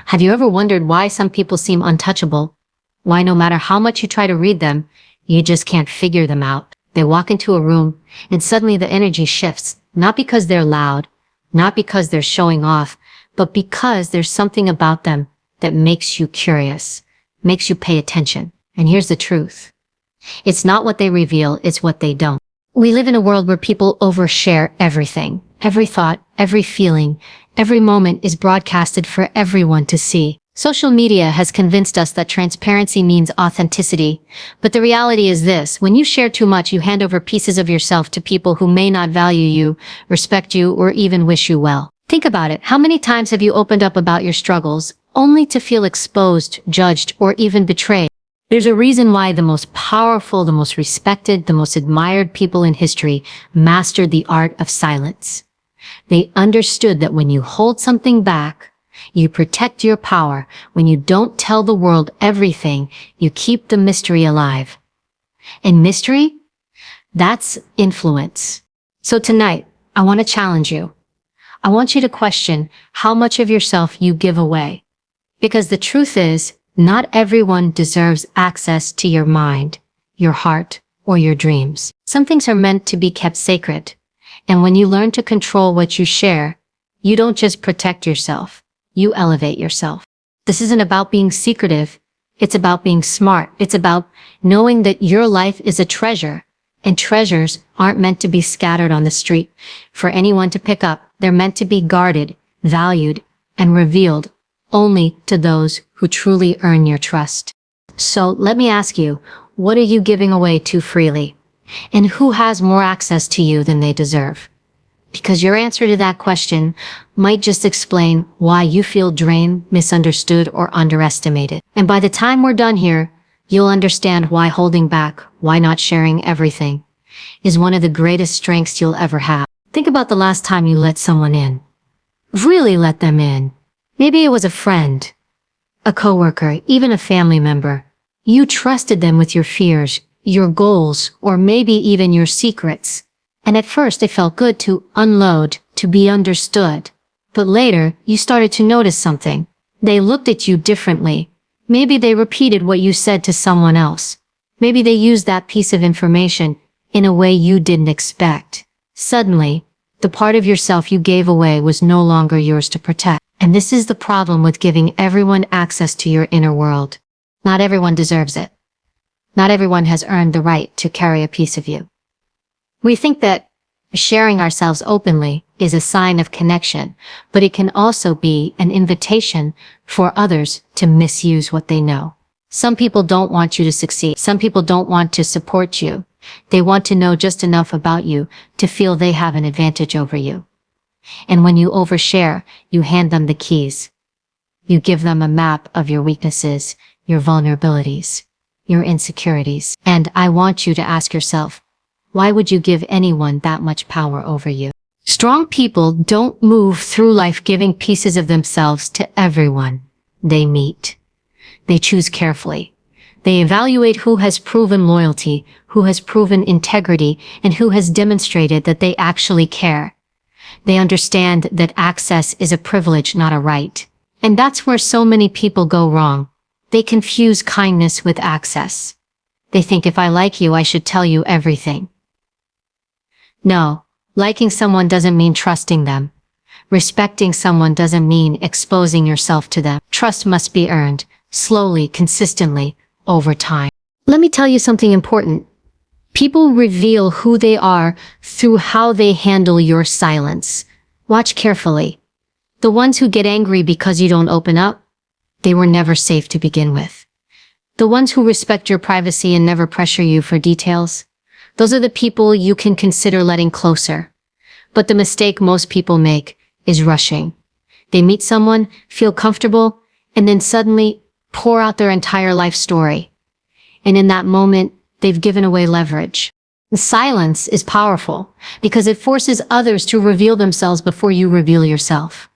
Have you ever wondered why some people seem untouchable? Why no matter how much you try to read them, you just can't figure them out? They walk into a room and suddenly the energy shifts, not because they're loud, not because they're showing off, but because there's something about them that makes you curious, makes you pay attention. And here's the truth. It's not what they reveal, it's what they don't. We live in a world where people overshare everything. Every thought, every feeling, every moment is broadcasted for everyone to see. Social media has convinced us that transparency means authenticity. But the reality is this: when you share too much, you hand over pieces of yourself to people who may not value you, respect you, or even wish you well. Think about it. How many times have you opened up about your struggles, only to feel exposed, judged, or even betrayed? There's a reason why the most powerful, the most respected, the most admired people in history mastered the art of silence. They understood that when you hold something back, you protect your power. When you don't tell the world everything, you keep the mystery alive. And mystery? That's influence. So tonight, I want to challenge you. I want you to question how much of yourself you give away. Because the truth is, not everyone deserves access to your mind, your heart, or your dreams. Some things are meant to be kept sacred. And when you learn to control what you share, you don't just protect yourself, you elevate yourself. This isn't about being secretive. It's about being smart. It's about knowing that your life is a treasure, and treasures aren't meant to be scattered on the street for anyone to pick up. They're meant to be guarded, valued, and revealed only to those who truly earn your trust. So let me ask you, what are you giving away too freely? And who has more access to you than they deserve? Because your answer to that question might just explain why you feel drained, misunderstood, or underestimated. And by the time we're done here, you'll understand why holding back, why not sharing everything, is one of the greatest strengths you'll ever have. Think about the last time you let someone in. Really let them in. Maybe it was a friend, a coworker, even a family member. You trusted them with your fears, your goals, or maybe even your secrets. And at first it felt good to unload, to be understood. But later, you started to notice something. They looked at you differently. Maybe they repeated what you said to someone else. Maybe they used that piece of information in a way you didn't expect. Suddenly, the part of yourself you gave away was no longer yours to protect. And this is the problem with giving everyone access to your inner world. Not everyone deserves it. Not everyone has earned the right to carry a piece of you. We think that sharing ourselves openly is a sign of connection, but it can also be an invitation for others to misuse what they know. Some people don't want you to succeed. Some people don't want to support you. They want to know just enough about you to feel they have an advantage over you. And when you overshare, you hand them the keys. You give them a map of your weaknesses, your vulnerabilities, your insecurities. And I want you to ask yourself, why would you give anyone that much power over you? Strong people don't move through life giving pieces of themselves to everyone they meet. They choose carefully. They evaluate who has proven loyalty, who has proven integrity, and who has demonstrated that they actually care. They understand that access is a privilege, not a right. And that's where so many people go wrong. They confuse kindness with access. They think if I like you, I should tell you everything. No, liking someone doesn't mean trusting them. Respecting someone doesn't mean exposing yourself to them. Trust must be earned, slowly, consistently, over time. Let me tell you something important. People reveal who they are through how they handle your silence. Watch carefully. The ones who get angry because you don't open up, they were never safe to begin with. The ones who respect your privacy and never pressure you for details, those are the people you can consider letting closer. But the mistake most people make is rushing. They meet someone, feel comfortable, and then suddenly pour out their entire life story. And in that moment, they've given away leverage. Silence is powerful because it forces others to reveal themselves before you reveal yourself.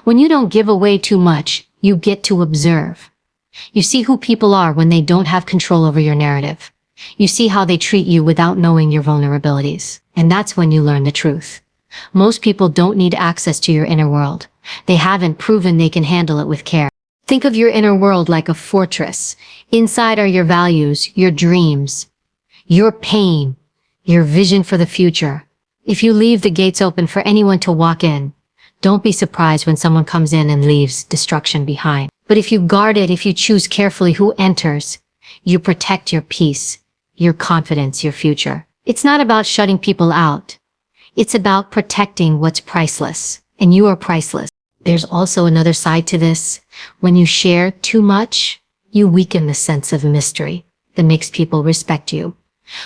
When you don't give away too much, you get to observe. You see who people are when they don't have control over your narrative. You see how they treat you without knowing your vulnerabilities. And that's when you learn the truth. Most people don't need access to your inner world. They haven't proven they can handle it with care. Think of your inner world like a fortress. Inside are your values, your dreams, your pain, your vision for the future. If you leave the gates open for anyone to walk in, don't be surprised when someone comes in and leaves destruction behind. But if you guard it, if you choose carefully who enters, you protect your peace, your confidence, your future. It's not about shutting people out. It's about protecting what's priceless, and you are priceless. There's also another side to this. When you share too much, you weaken the sense of mystery that makes people respect you.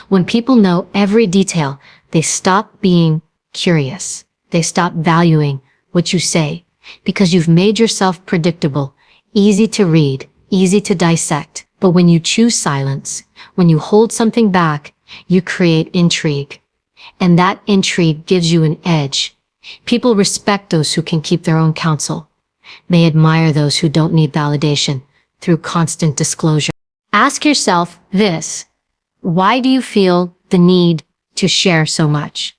When people know every detail, they stop being curious. They stop valuing what you say because you've made yourself predictable, easy to read, easy to dissect. But when you choose silence, when you hold something back, you create intrigue. And that intrigue gives you an edge. People respect those who can keep their own counsel. They admire those who don't need validation through constant disclosure. Ask yourself this: why do you feel the need to share so much?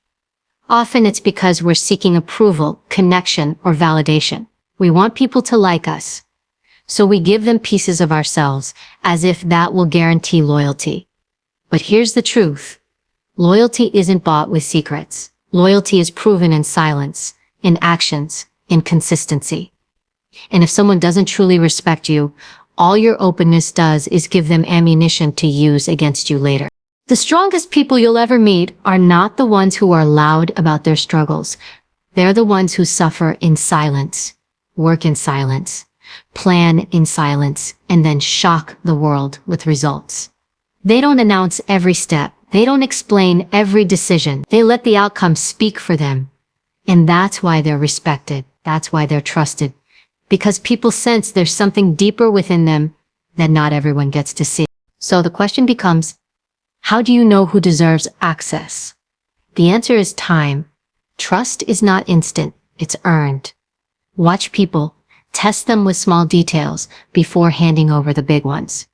Often it's because we're seeking approval, connection, or validation. We want people to like us, so we give them pieces of ourselves as if that will guarantee loyalty. But here's the truth. Loyalty isn't bought with secrets. Loyalty is proven in silence, in actions, in consistency. And if someone doesn't truly respect you, all your openness does is give them ammunition to use against you later. The strongest people you'll ever meet are not the ones who are loud about their struggles. They're the ones who suffer in silence, work in silence, plan in silence, and then shock the world with results. They don't announce every step. They don't explain every decision. They let the outcome speak for them. And that's why they're respected. That's why they're trusted. Because people sense there's something deeper within them that not everyone gets to see. So the question becomes, how do you know who deserves access? The answer is time. Trust is not instant. It's earned. Watch people. Test them with small details before handing over the big ones.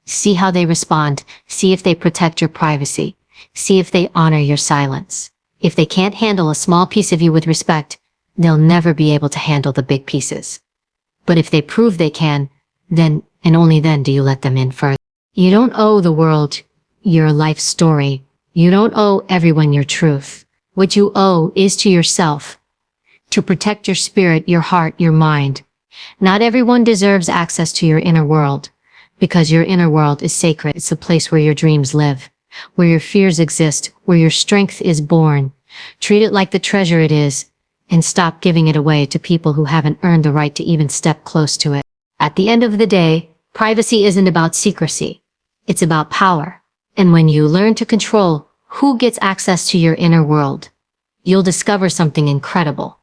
See how they respond. See if they protect your privacy. See if they honor your silence. If they can't handle a small piece of you with respect, they'll never be able to handle the big pieces. But if they prove they can, then and only then do you let them in further. You don't owe the world your life story. You don't owe everyone your truth. What you owe is to yourself, to protect your spirit, your heart, your mind. Not everyone deserves access to your inner world, because your inner world is sacred. It's the place where your dreams live, where your fears exist, where your strength is born. Treat it like the treasure it is, and stop giving it away to people who haven't earned the right to even step close to it. At the end of the day, privacy isn't about secrecy. It's about power. And when you learn to control who gets access to your inner world, you'll discover something incredible.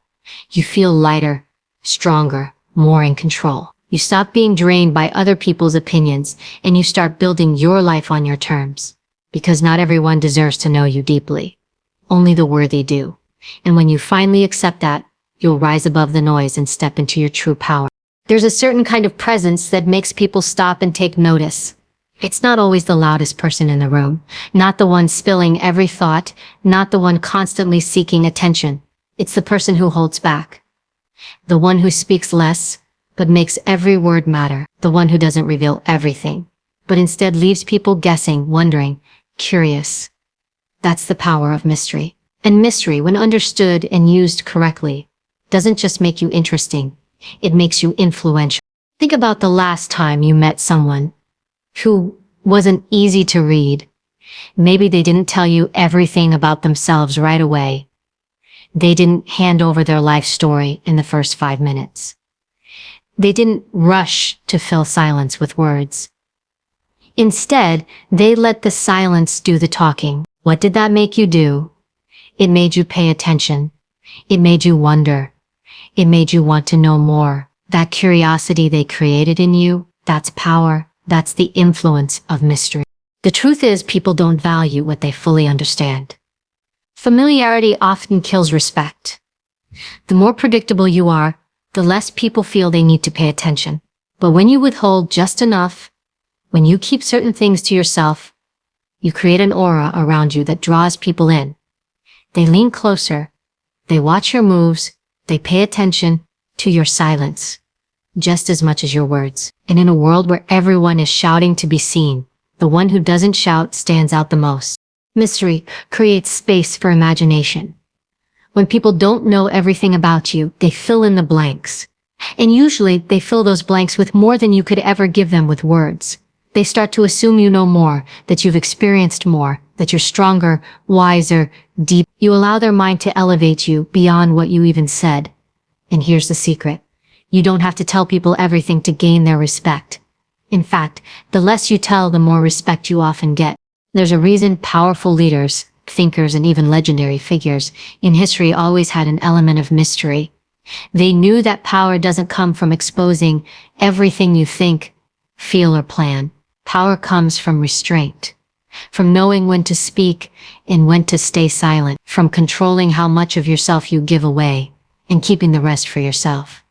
You feel lighter, stronger, more in control. You stop being drained by other people's opinions, and you start building your life on your terms. Because not everyone deserves to know you deeply. Only the worthy do. And when you finally accept that, you'll rise above the noise and step into your true power. There's a certain kind of presence that makes people stop and take notice. It's not always the loudest person in the room, not the one spilling every thought, not the one constantly seeking attention. It's the person who holds back. The one who speaks less, but makes every word matter. The one who doesn't reveal everything, but instead leaves people guessing, wondering, curious. That's the power of mystery. And mystery, when understood and used correctly, doesn't just make you interesting, it makes you influential. Think about the last time you met someone who wasn't easy to read. Maybe they didn't tell you everything about themselves right away. They didn't hand over their life story in the first 5 minutes. They didn't rush to fill silence with words. Instead, they let the silence do the talking. What did that make you do? It made you pay attention. It made you wonder. It made you want to know more. That curiosity they created in you, that's power. That's the influence of mystery. The truth is, people don't value what they fully understand. Familiarity often kills respect. The more predictable you are, the less people feel they need to pay attention. But when you withhold just enough, when you keep certain things to yourself, you create an aura around you that draws people in. They lean closer. They watch your moves. They pay attention to your silence just as much as your words. And in a world where everyone is shouting to be seen, the one who doesn't shout stands out the most. Mystery creates space for imagination. When people don't know everything about you, they fill in the blanks. And usually they fill those blanks with more than you could ever give them with words. They start to assume you know more, that you've experienced more, that you're stronger, wiser, deep. You allow their mind to elevate you beyond what you even said. And here's the secret. You don't have to tell people everything to gain their respect. In fact, the less you tell, the more respect you often get. There's a reason powerful leaders, thinkers, and even legendary figures in history always had an element of mystery. They knew that power doesn't come from exposing everything you think, feel, or plan. Power comes from restraint, from knowing when to speak and when to stay silent, from controlling how much of yourself you give away and keeping the rest for yourself.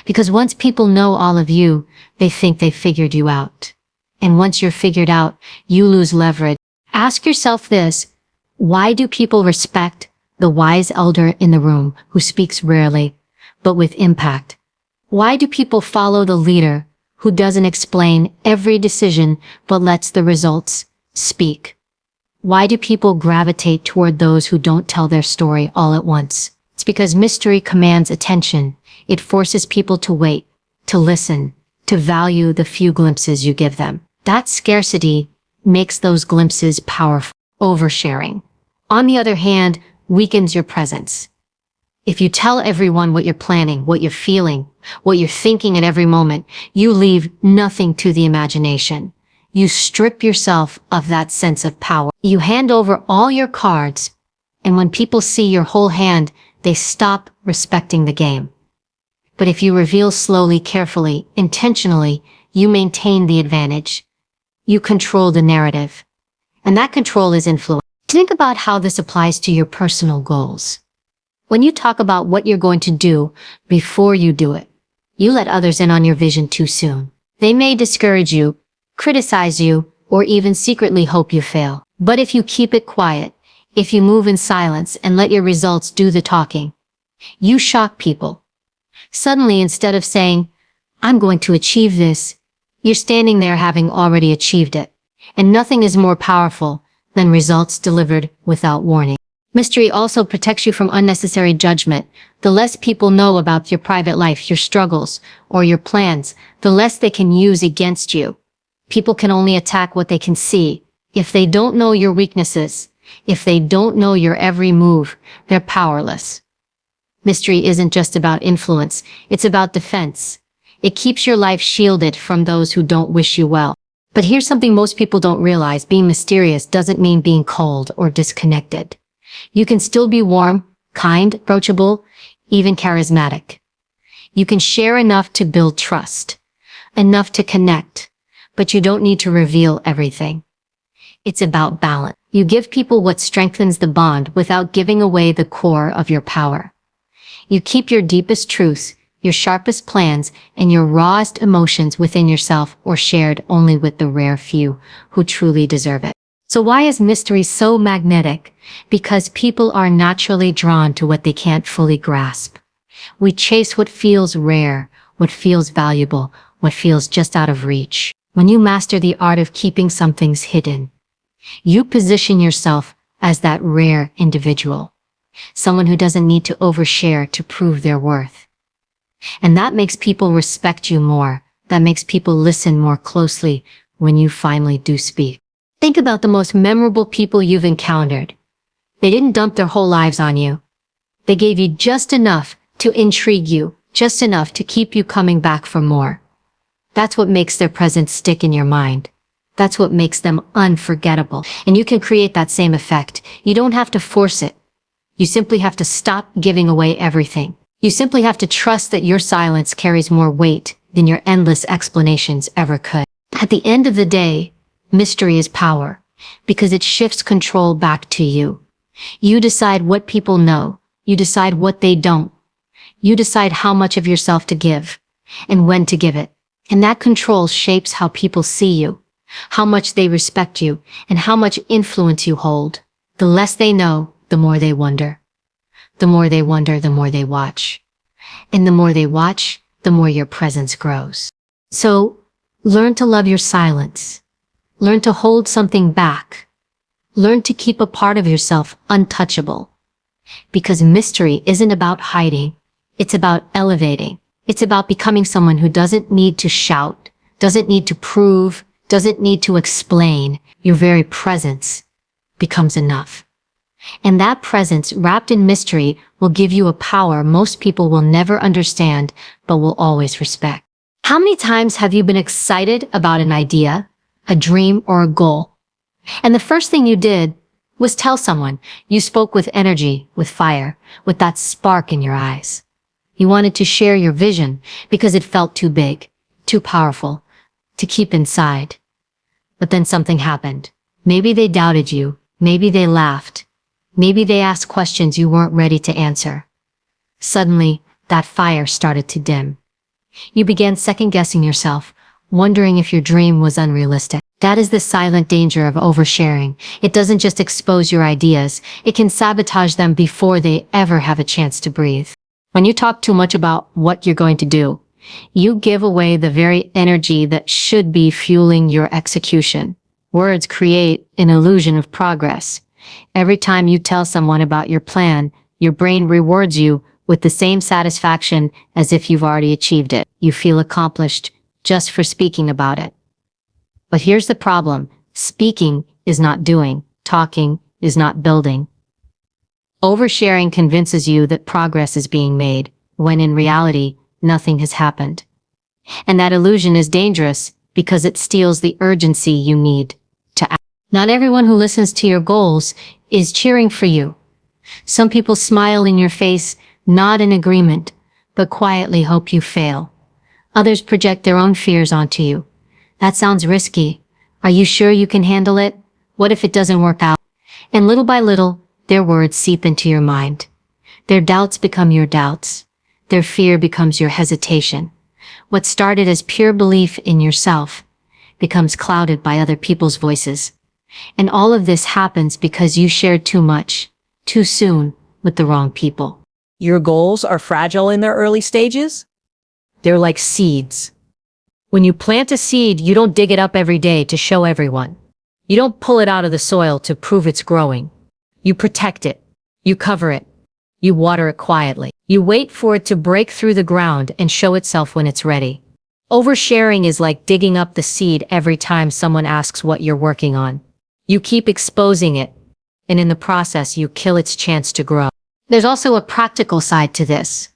Because once people know all of you, they think they've figured you out. And once you're figured out, you lose leverage. Ask yourself this: why do people respect the wise elder in the room who speaks rarely, but with impact? Why do people follow the leader who doesn't explain every decision, but lets the results speak? Why do people gravitate toward those who don't tell their story all at once? It's because mystery commands attention. It forces people to wait, to listen, to value the few glimpses you give them. That scarcity makes those glimpses powerful. Oversharing, on the other hand, weakens your presence. If you tell everyone what you're planning, what you're feeling, what you're thinking at every moment, you leave nothing to the imagination. You strip yourself of that sense of power. You hand over all your cards, and when people see your whole hand, they stop respecting the game. But if you reveal slowly, carefully, intentionally, you maintain the advantage. You control the narrative. And that control is influence. Think about how this applies to your personal goals. When you talk about what you're going to do before you do it, you let others in on your vision too soon. They may discourage you, criticize you, or even secretly hope you fail. But if you keep it quiet, if you move in silence and let your results do the talking, you shock people. Suddenly, instead of saying, "I'm going to achieve this," you're standing there having already achieved it. And nothing is more powerful than results delivered without warning. Mystery also protects you from unnecessary judgment. The less people know about your private life, your struggles, or your plans, the less they can use against you. People can only attack what they can see. If they don't know your weaknesses, if they don't know your every move, they're powerless. Mystery isn't just about influence, it's about defense. It keeps your life shielded from those who don't wish you well. But here's something most people don't realize: being mysterious doesn't mean being cold or disconnected. You can still be warm, kind, approachable, even charismatic. You can share enough to build trust, enough to connect, but you don't need to reveal everything. It's about balance. You give people what strengthens the bond without giving away the core of your power. You keep your deepest truths, your sharpest plans, and your rawest emotions within yourself, or shared only with the rare few who truly deserve it. So why is mystery so magnetic? Because people are naturally drawn to what they can't fully grasp. We chase what feels rare, what feels valuable, what feels just out of reach. When you master the art of keeping some things hidden, you position yourself as that rare individual. Someone who doesn't need to overshare to prove their worth. And that makes people respect you more. That makes people listen more closely when you finally do speak. Think about the most memorable people you've encountered. They didn't dump their whole lives on you. They gave you just enough to intrigue you, just enough to keep you coming back for more. That's what makes their presence stick in your mind. That's what makes them unforgettable. And you can create that same effect. You don't have to force it. You simply have to stop giving away everything. You simply have to trust that your silence carries more weight than your endless explanations ever could. At the end of the day, mystery is power, because it shifts control back to you. You decide what people know. You decide what they don't. You decide how much of yourself to give, and when to give it. And that control shapes how people see you, how much they respect you, and how much influence you hold. The less they know, the more they wonder. The more they wonder, the more they watch. And the more they watch, the more your presence grows. So, learn to love your silence. Learn to hold something back. Learn to keep a part of yourself untouchable. Because mystery isn't about hiding. It's about elevating. It's about becoming someone who doesn't need to shout, doesn't need to prove, doesn't need to explain. Your very presence becomes enough. And that presence, wrapped in mystery, will give you a power most people will never understand, but will always respect. How many times have you been excited about an idea, a dream, or a goal? And the first thing you did was tell someone. You spoke with energy, with fire, with that spark in your eyes. You wanted to share your vision because it felt too big, too powerful, to keep inside. But then something happened. Maybe they doubted you. Maybe they laughed. Maybe they asked questions you weren't ready to answer. Suddenly, that fire started to dim. You began second-guessing yourself, wondering if your dream was unrealistic. That is the silent danger of oversharing. It doesn't just expose your ideas, it can sabotage them before they ever have a chance to breathe. When you talk too much about what you're going to do, you give away the very energy that should be fueling your execution. Words create an illusion of progress. Every time you tell someone about your plan, your brain rewards you with the same satisfaction as if you've already achieved it. You feel accomplished just for speaking about it. But here's the problem. Speaking is not doing. Talking is not building. Oversharing convinces you that progress is being made, when in reality, nothing has happened. And that illusion is dangerous because it steals the urgency you need to act. Not everyone who listens to your goals is cheering for you. Some people smile in your face, nod in agreement, but quietly hope you fail. Others project their own fears onto you. That sounds risky. Are you sure you can handle it? What if it doesn't work out? And little by little, their words seep into your mind. Their doubts become your doubts. Their fear becomes your hesitation. What started as pure belief in yourself becomes clouded by other people's voices. And all of this happens because you shared too much, too soon, with the wrong people. Your goals are fragile in their early stages? They're like seeds. When you plant a seed, you don't dig it up every day to show everyone. You don't pull it out of the soil to prove it's growing. You protect it. You cover it. You water it quietly. You wait for it to break through the ground and show itself when it's ready. Oversharing is like digging up the seed every time someone asks what you're working on. You keep exposing it, and in the process, you kill its chance to grow. There's also a practical side to this.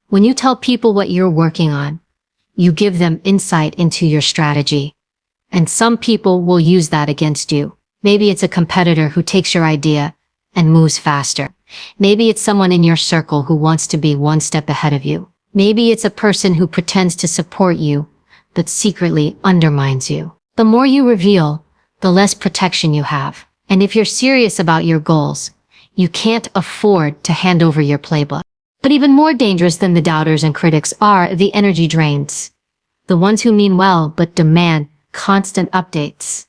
When you tell people what you're working on, you give them insight into your strategy. And some people will use that against you. Maybe it's a competitor who takes your idea and moves faster. Maybe it's someone in your circle who wants to be one step ahead of you. Maybe it's a person who pretends to support you, but secretly undermines you. The more you reveal, the less protection you have. And if you're serious about your goals, you can't afford to hand over your playbook. But even more dangerous than the doubters and critics are the energy drains. The ones who mean well but demand constant updates.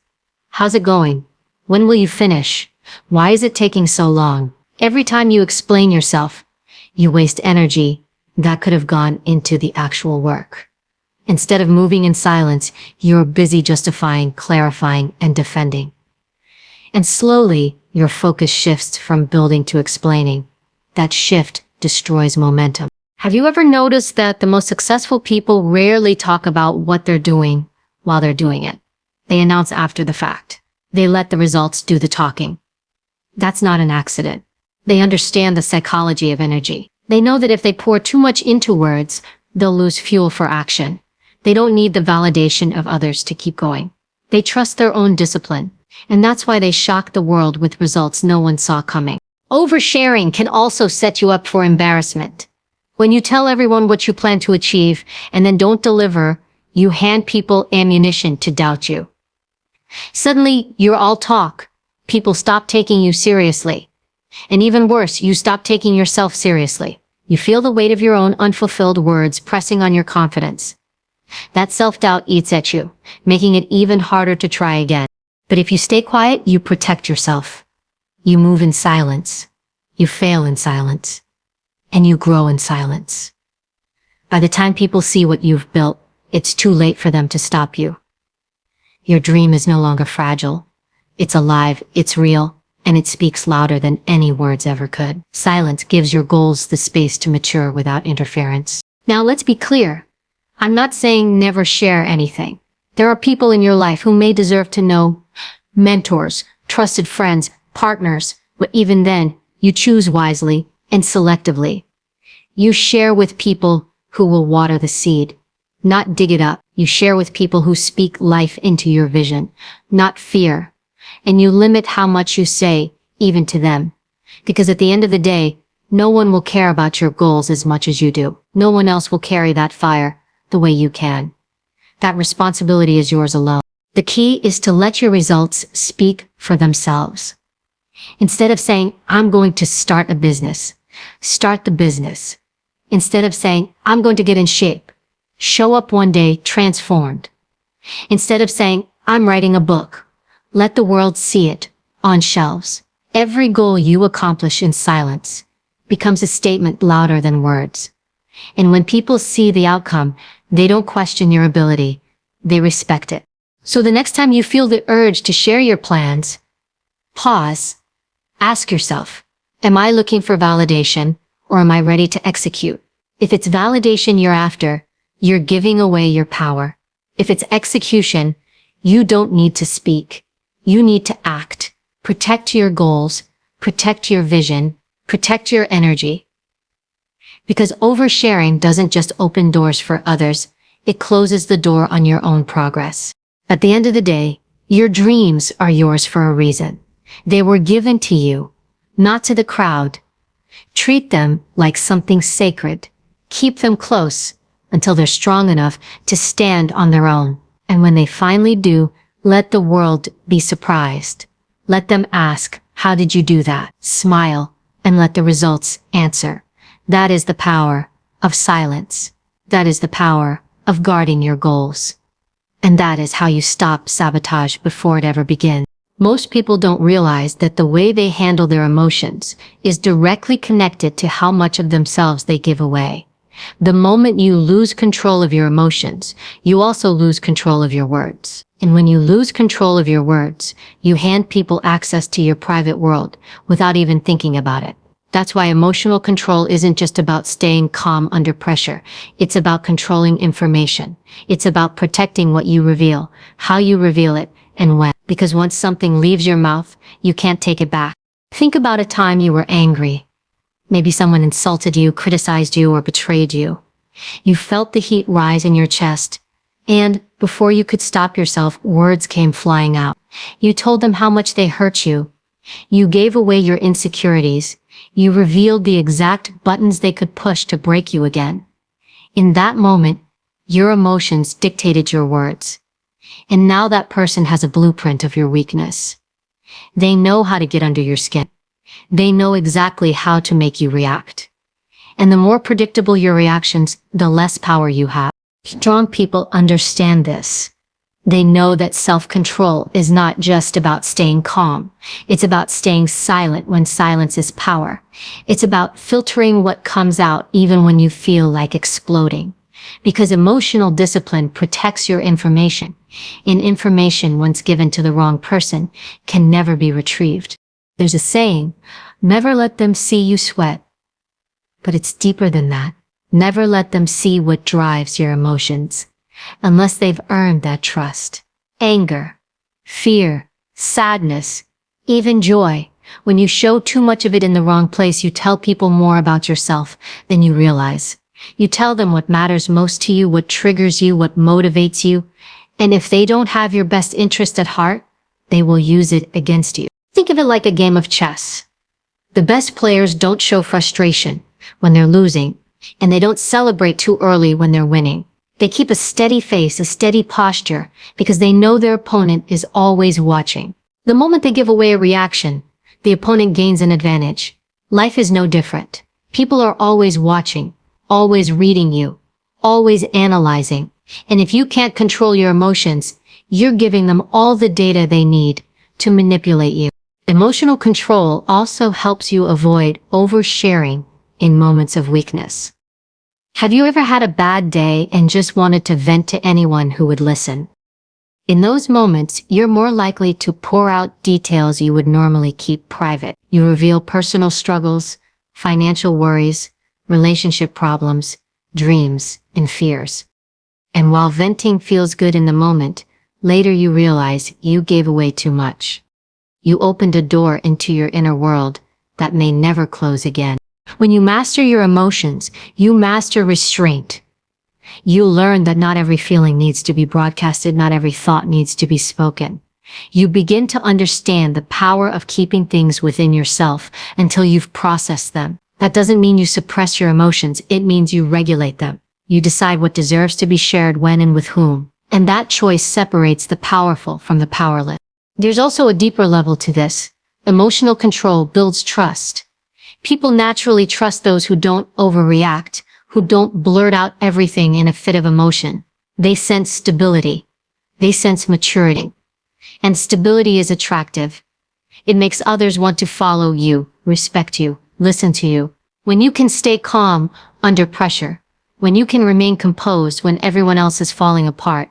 How's it going? When will you finish? Why is it taking so long? Every time you explain yourself, you waste energy that could have gone into the actual work. Instead of moving in silence, you're busy justifying, clarifying, and defending. And slowly, your focus shifts from building to explaining. That shift destroys momentum. Have you ever noticed that the most successful people rarely talk about what they're doing while they're doing it? They announce after the fact. They let the results do the talking. That's not an accident. They understand the psychology of energy. They know that if they pour too much into words, they'll lose fuel for action. They don't need the validation of others to keep going. They trust their own discipline. And that's why they shock the world with results no one saw coming. Oversharing can also set you up for embarrassment. When you tell everyone what you plan to achieve and then don't deliver, you hand people ammunition to doubt you. Suddenly, you're all talk. People stop taking you seriously. And even worse, you stop taking yourself seriously. You feel the weight of your own unfulfilled words pressing on your confidence. That self-doubt eats at you, making it even harder to try again. But if you stay quiet, you protect yourself. You move in silence. You fail in silence. and you grow in silence. By the time people see what you've built, it's too late for them to stop you. Your dream is no longer fragile. It's alive, it's real, and it speaks louder than any words ever could. Silence gives your goals the space to mature without interference. Now let's be clear. I'm not saying never share anything. There are people in your life who may deserve to know, mentors, trusted friends, partners, but even then, you choose wisely and selectively. You share with people who will water the seed, not dig it up. You share with people who speak life into your vision, not fear. And you limit how much you say, even to them. Because at the end of the day, no one will care about your goals as much as you do. No one else will carry that fire the way you can. That responsibility is yours alone. The key is to let your results speak for themselves. Instead of saying, I'm going to start a business, start the business. Instead of saying, I'm going to get in shape, show up one day transformed. Instead of saying, I'm writing a book, let the world see it on shelves. Every goal you accomplish in silence becomes a statement louder than words. And when people see the outcome, they don't question your ability, they respect it. So the next time you feel the urge to share your plans, pause, ask yourself, am I looking for validation or am I ready to execute? If it's validation you're after, you're giving away your power. If it's execution, you don't need to speak. You need to act. Protect your goals, protect your vision, protect your energy. Because oversharing doesn't just open doors for others, it closes the door on your own progress. At the end of the day, your dreams are yours for a reason. They were given to you, not to the crowd. Treat them like something sacred. Keep them close until they're strong enough to stand on their own. And when they finally do, let the world be surprised. Let them ask, how did you do that? Smile and let the results answer. That is the power of silence. That is the power of guarding your goals. And that is how you stop sabotage before it ever begins. Most people don't realize that the way they handle their emotions is directly connected to how much of themselves they give away. The moment you lose control of your emotions, you also lose control of your words. And when you lose control of your words, you hand people access to your private world without even thinking about it. That's why emotional control isn't just about staying calm under pressure. It's about controlling information. It's about protecting what you reveal, how you reveal it, and when. Because once something leaves your mouth, you can't take it back. Think about a time you were angry. Maybe someone insulted you, criticized you, or betrayed you. You felt the heat rise in your chest. And before you could stop yourself, words came flying out. You told them how much they hurt you. You gave away your insecurities. You revealed the exact buttons they could push to break you again. In that moment, your emotions dictated your words. And now that person has a blueprint of your weakness. They know how to get under your skin. They know exactly how to make you react. And the more predictable your reactions, the less power you have. Strong people understand this. They know that self-control is not just about staying calm. It's about staying silent when silence is power. It's about filtering what comes out even when you feel like exploding. Because emotional discipline protects your information. And information, once given to the wrong person, can never be retrieved. There's a saying, never let them see you sweat. But it's deeper than that. Never let them see what drives your emotions, unless they've earned that trust. Anger, fear, sadness, even joy. When you show too much of it in the wrong place, you tell people more about yourself than you realize. You tell them what matters most to you, what triggers you, what motivates you. And if they don't have your best interest at heart, they will use it against you. Think of it like a game of chess. The best players don't show frustration when they're losing, and they don't celebrate too early when they're winning. They keep a steady face, a steady posture, because they know their opponent is always watching. The moment they give away a reaction, the opponent gains an advantage. Life is no different. People are always watching, always reading you, always analyzing. And if you can't control your emotions, you're giving them all the data they need to manipulate you. Emotional control also helps you avoid oversharing in moments of weakness. Have you ever had a bad day and just wanted to vent to anyone who would listen? In those moments, you're more likely to pour out details you would normally keep private. You reveal personal struggles, financial worries, relationship problems, dreams, and fears. And while venting feels good in the moment, later you realize you gave away too much. You opened a door into your inner world that may never close again. When you master your emotions, you master restraint. You learn that not every feeling needs to be broadcasted, not every thought needs to be spoken. You begin to understand the power of keeping things within yourself until you've processed them. That doesn't mean you suppress your emotions, it means you regulate them. You decide what deserves to be shared when and with whom. And that choice separates the powerful from the powerless. There's also a deeper level to this. Emotional control builds trust. People naturally trust those who don't overreact, who don't blurt out everything in a fit of emotion. They sense stability. They sense maturity. And stability is attractive. It makes others want to follow you, respect you, listen to you. When you can stay calm under pressure, when you can remain composed when everyone else is falling apart,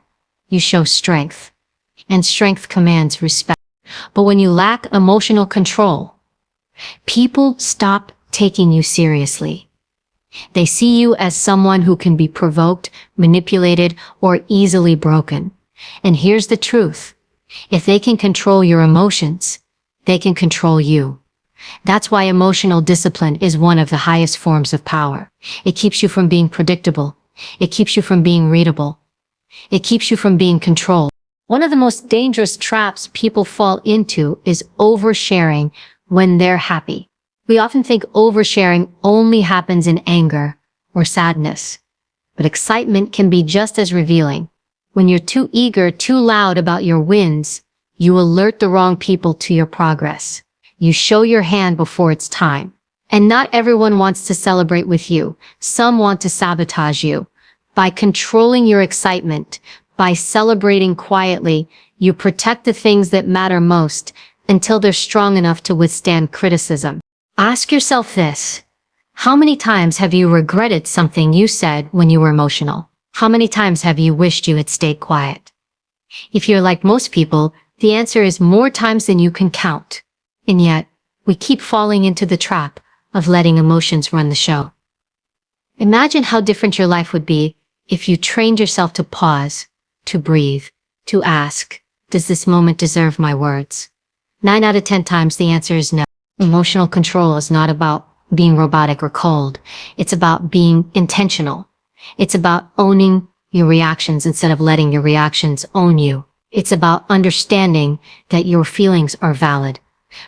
you show strength. And strength commands respect. But when you lack emotional control, people stop taking you seriously. They see you as someone who can be provoked, manipulated, or easily broken. And here's the truth. If they can control your emotions, they can control you. That's why emotional discipline is one of the highest forms of power. It keeps you from being predictable. It keeps you from being readable. It keeps you from being controlled. One of the most dangerous traps people fall into is oversharing when they're happy. We often think oversharing only happens in anger or sadness, but excitement can be just as revealing. When you're too eager, too loud about your wins, you alert the wrong people to your progress. You show your hand before it's time. And not everyone wants to celebrate with you. Some want to sabotage you. By controlling your excitement, by celebrating quietly, you protect the things that matter most until they're strong enough to withstand criticism. Ask yourself this. How many times have you regretted something you said when you were emotional? How many times have you wished you had stayed quiet? If you're like most people, the answer is more times than you can count. And yet, we keep falling into the trap of letting emotions run the show. Imagine how different your life would be if you trained yourself to pause, to breathe, to ask, does this moment deserve my words? 9 out of 10 times the answer is no. Emotional control is not about being robotic or cold. It's about being intentional. It's about owning your reactions instead of letting your reactions own you. It's about understanding that your feelings are valid,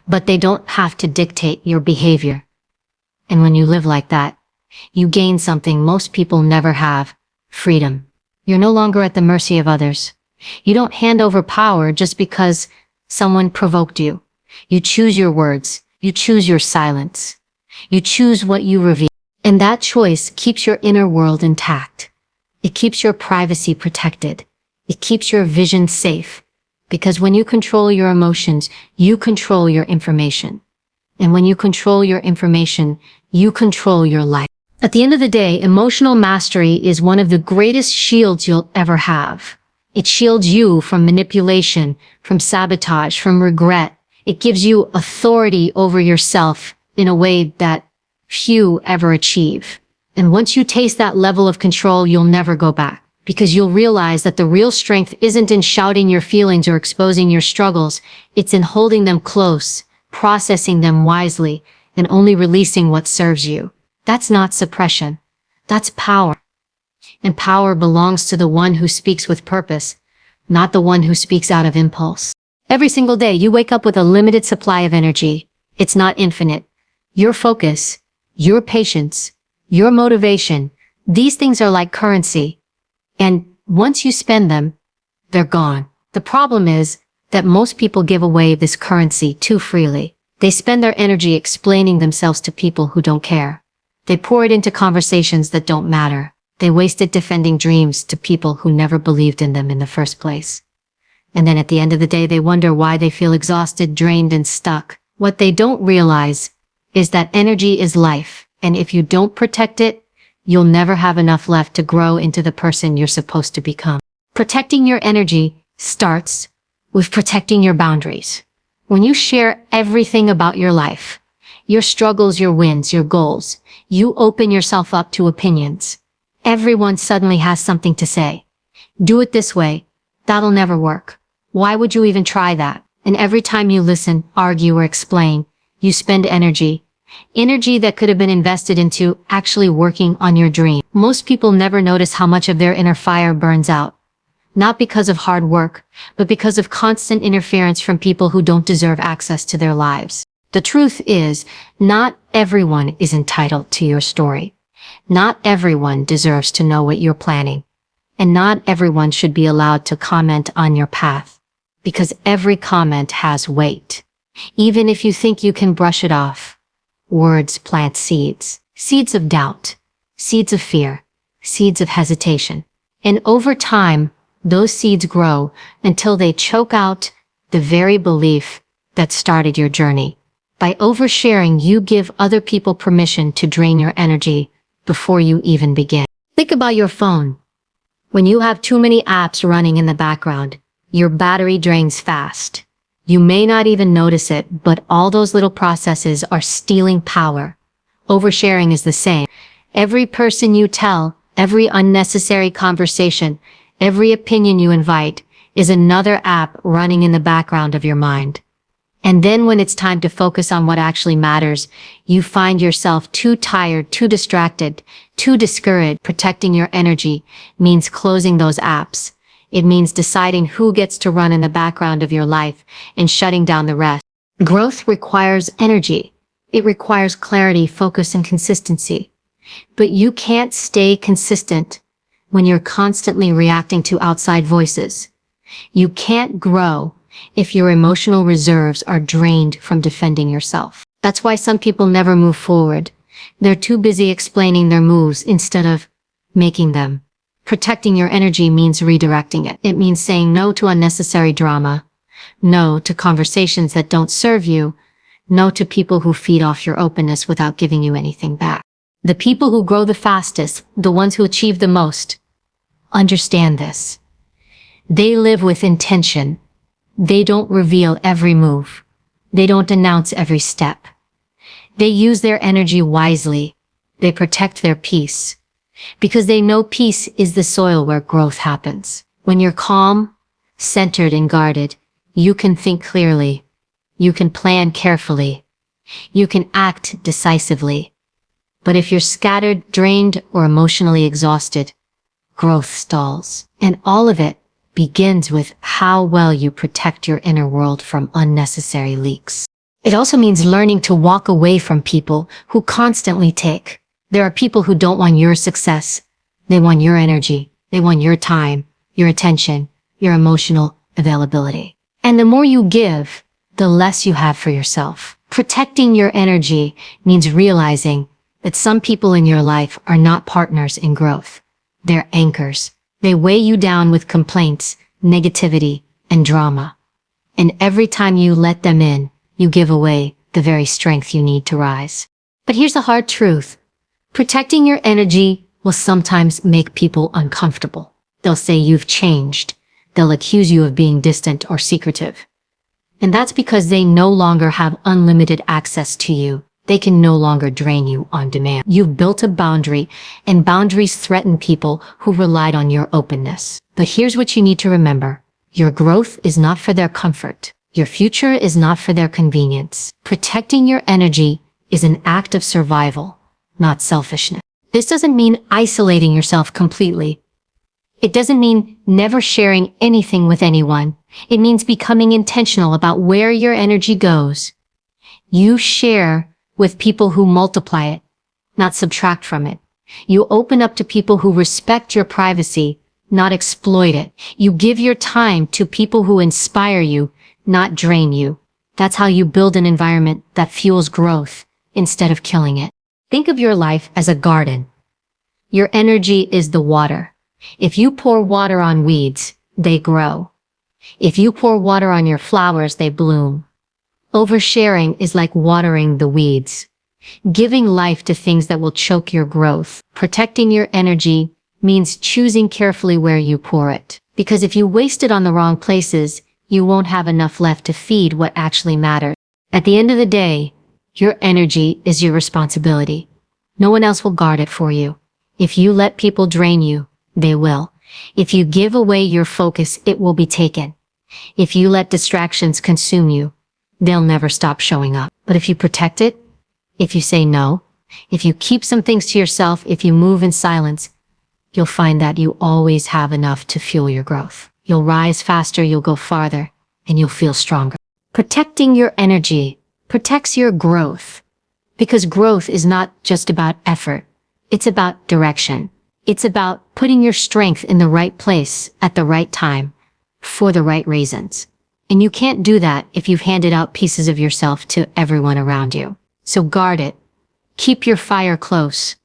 but they don't have to dictate your behavior. And when you live like that, you gain something most people never have: freedom. You're no longer at the mercy of others. You don't hand over power just because someone provoked you. You choose your words. You choose your silence. You choose what you reveal. And that choice keeps your inner world intact. It keeps your privacy protected. It keeps your vision safe. Because when you control your emotions, you control your information. And when you control your information, you control your life. At the end of the day, emotional mastery is one of the greatest shields you'll ever have. It shields you from manipulation, from sabotage, from regret. It gives you authority over yourself in a way that few ever achieve. And once you taste that level of control, you'll never go back. Because you'll realize that the real strength isn't in shouting your feelings or exposing your struggles. It's in holding them close, processing them wisely, and only releasing what serves you. That's not suppression. That's power. And power belongs to the one who speaks with purpose, not the one who speaks out of impulse. Every single day, you wake up with a limited supply of energy. It's not infinite. Your focus, your patience, your motivation, these things are like currency. And once you spend them, they're gone. The problem is that most people give away this currency too freely. They spend their energy explaining themselves to people who don't care. They pour it into conversations that don't matter. They waste it defending dreams to people who never believed in them in the first place. And then at the end of the day, they wonder why they feel exhausted, drained, and stuck. What they don't realize is that energy is life. And if you don't protect it, you'll never have enough left to grow into the person you're supposed to become. Protecting your energy starts with protecting your boundaries. When you share everything about your life, your struggles, your wins, your goals, you open yourself up to opinions. Everyone suddenly has something to say. Do it this way. That'll never work. Why would you even try that? And every time you listen, argue, or explain, you spend energy. Energy that could have been invested into actually working on your dream. Most people never notice how much of their inner fire burns out. Not because of hard work, but because of constant interference from people who don't deserve access to their lives. The truth is, not everyone is entitled to your story. Not everyone deserves to know what you're planning. And not everyone should be allowed to comment on your path. Because every comment has weight. Even if you think you can brush it off. Words plant seeds. Seeds of doubt. Seeds of fear. Seeds of hesitation. And over time, those seeds grow until they choke out the very belief that started your journey. By oversharing, you give other people permission to drain your energy before you even begin. Think about your phone. When you have too many apps running in the background, your battery drains fast. You may not even notice it, but all those little processes are stealing power. Oversharing is the same. Every person you tell, every unnecessary conversation, every opinion you invite is another app running in the background of your mind. And then when it's time to focus on what actually matters, you find yourself too tired, too distracted, too discouraged. Protecting your energy means closing those apps. It means deciding who gets to run in the background of your life and shutting down the rest. Growth requires energy. It requires clarity, focus, and consistency. But you can't stay consistent when you're constantly reacting to outside voices. You can't grow if your emotional reserves are drained from defending yourself. That's why some people never move forward. They're too busy explaining their moves instead of making them. Protecting your energy means redirecting it. It means saying no to unnecessary drama, no to conversations that don't serve you, no to people who feed off your openness without giving you anything back. The people who grow the fastest, the ones who achieve the most, understand this. They live with intention. They don't reveal every move. They don't announce every step. They use their energy wisely. They protect their peace. Because they know peace is the soil where growth happens. When you're calm, centered, and guarded, you can think clearly. You can plan carefully. You can act decisively. But if you're scattered, drained, or emotionally exhausted, growth stalls. And all of it begins with how well you protect your inner world from unnecessary leaks. It also means learning to walk away from people who constantly take. There are people who don't want your success. They want your energy. They want your time, your attention, your emotional availability. And the more you give, the less you have for yourself. Protecting your energy means realizing that some people in your life are not partners in growth. They're anchors. They weigh you down with complaints, negativity, and drama. And every time you let them in, you give away the very strength you need to rise. But here's the hard truth. Protecting your energy will sometimes make people uncomfortable. They'll say you've changed. They'll accuse you of being distant or secretive. And that's because they no longer have unlimited access to you. They can no longer drain you on demand. You've built a boundary, and boundaries threaten people who relied on your openness. But here's what you need to remember. Your growth is not for their comfort. Your future is not for their convenience. Protecting your energy is an act of survival, not selfishness. This doesn't mean isolating yourself completely. It doesn't mean never sharing anything with anyone. It means becoming intentional about where your energy goes. You share with people who multiply it, not subtract from it. You open up to people who respect your privacy, not exploit it. You give your time to people who inspire you, not drain you. That's how you build an environment that fuels growth instead of killing it. Think of your life as a garden. Your energy is the water. If you pour water on weeds, they grow. If you pour water on your flowers, they bloom. Oversharing is like watering the weeds. giving life to things that will choke your growth. Protecting your energy means choosing carefully where you pour it. Because if you waste it on the wrong places, you won't have enough left to feed what actually matters. At the end of the day, your energy is your responsibility. No one else will guard it for you. If you let people drain you, they will. If you give away your focus, it will be taken. If you let distractions consume you, they'll never stop showing up. But if you protect it, if you say no, if you keep some things to yourself, if you move in silence, you'll find that you always have enough to fuel your growth. You'll rise faster, you'll go farther, and you'll feel stronger. Protecting your energy protects your growth, because growth is not just about effort. It's about direction. It's about putting your strength in the right place at the right time for the right reasons. And you can't do that if you've handed out pieces of yourself to everyone around you. So guard it. Keep your fire close.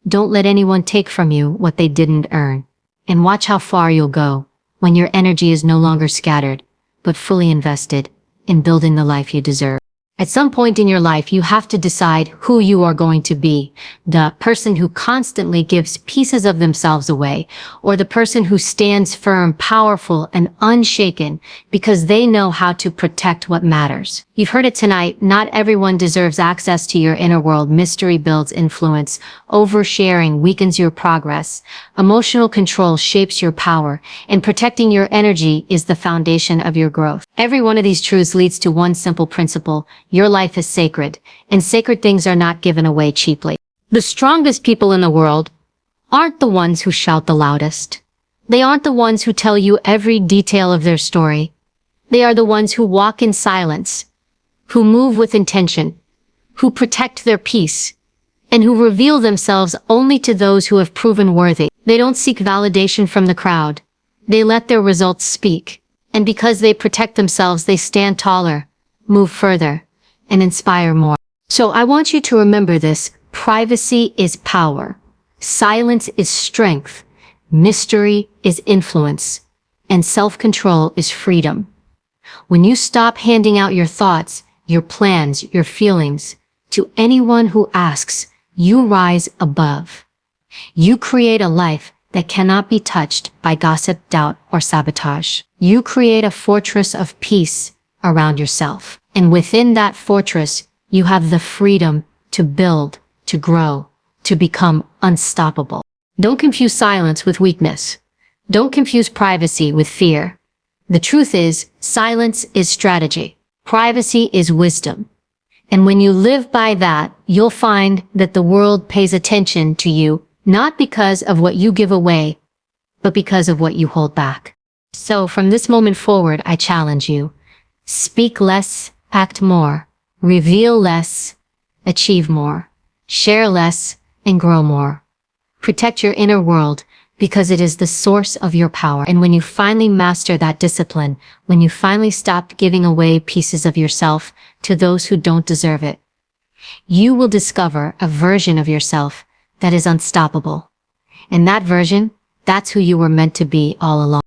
Don't let anyone take from you what they didn't earn. And watch how far you'll go when your energy is no longer scattered, but fully invested in building the life you deserve. At some point in your life, you have to decide who you are going to be. The person who constantly gives pieces of themselves away, or the person who stands firm, powerful, and unshaken because they know how to protect what matters. You've heard it tonight, not everyone deserves access to your inner world. Mystery builds influence. Oversharing weakens your progress. Emotional control shapes your power. And protecting your energy is the foundation of your growth. Every one of these truths leads to one simple principle. Your life is sacred, and sacred things are not given away cheaply. The strongest people in the world aren't the ones who shout the loudest. They aren't the ones who tell you every detail of their story. They are the ones who walk in silence, who move with intention, who protect their peace, and who reveal themselves only to those who have proven worthy. They don't seek validation from the crowd. They let their results speak. And because they protect themselves, they stand taller, move further, and inspire more. So I want you to remember this. Privacy is power. Silence is strength. Mystery is influence. And self-control is freedom. When you stop handing out your thoughts, your plans, your feelings to anyone who asks, you rise above. You create a life that cannot be touched by gossip, doubt, or sabotage. You create a fortress of peace around yourself. And within that fortress, you have the freedom to build, to grow, to become unstoppable. Don't confuse silence with weakness. Don't confuse privacy with fear. The truth is, silence is strategy. Privacy is wisdom. And when you live by that, you'll find that the world pays attention to you, not because of what you give away, but because of what you hold back. So from this moment forward, I challenge you. Speak less, act more. Reveal less, achieve more. Share less, and grow more. Protect your inner world, because it is the source of your power. And when you finally master that discipline, when you finally stop giving away pieces of yourself to those who don't deserve it, you will discover a version of yourself that is unstoppable. And that version, that's who you were meant to be all along.